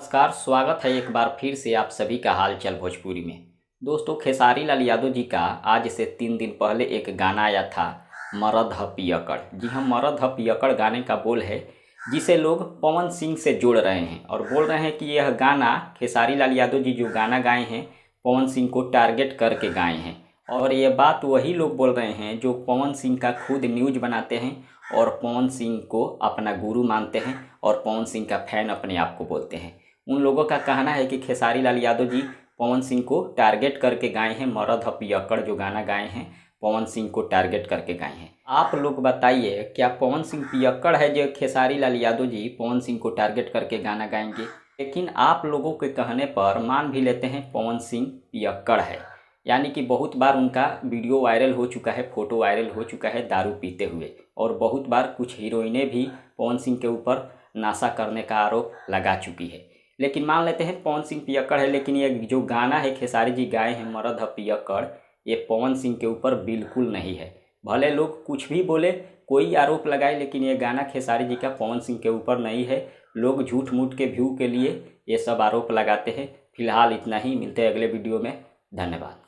नमस्कार, स्वागत है एक बार फिर से आप सभी का हाल चाल भोजपुरी में। दोस्तों, खेसारी लाल यादव जी का आज से 3 दिन पहले एक गाना आया था, मरद ह पियकड़। जी हाँ, मरद ह पियकड़ गाने का बोल है, जिसे लोग पवन सिंह से जोड़ रहे हैं और बोल रहे हैं कि यह गाना खेसारी लाल यादव जी जो गाना गाए हैं पवन सिंह को टारगेट करके गाए हैं। और ये बात वही लोग बोल रहे हैं जो पवन सिंह का खुद न्यूज बनाते हैं और पवन सिंह को अपना गुरु मानते हैं और पवन सिंह का फैन अपने आप को बोलते हैं। उन लोगों का कहना है कि खेसारी लाल यादव जी पवन सिंह को टारगेट करके गाए हैं, मरद ह पियकड़ जो गाना गाए हैं पवन सिंह को टारगेट करके गाए हैं। आप लोग बताइए, क्या पवन सिंह पियक्कड़ है जो खेसारी लाल यादव जी पवन सिंह को टारगेट करके गाना गाएंगे? लेकिन आप लोगों के कहने पर मान भी लेते हैं पवन सिंह पियक्कड़ है, यानी कि बहुत बार उनका वीडियो वायरल हो चुका है, फोटो वायरल हो चुका है दारू पीते हुए, और बहुत बार कुछ हीरोइनें भी पवन सिंह के ऊपर नशा करने का आरोप लगा चुकी है। लेकिन मान लेते हैं पवन सिंह पियक्कड़ है, लेकिन ये जो गाना है खेसारी जी गाए हैं मरद ह पियक्कड़, ये पवन सिंह के ऊपर बिल्कुल नहीं है। भले लोग कुछ भी बोले, कोई आरोप लगाए, लेकिन ये गाना खेसारी जी का पवन सिंह के ऊपर नहीं है। लोग झूठ मूठ के व्यू के लिए ये सब आरोप लगाते हैं। फिलहाल इतना ही, मिलते हैं अगले वीडियो में। धन्यवाद।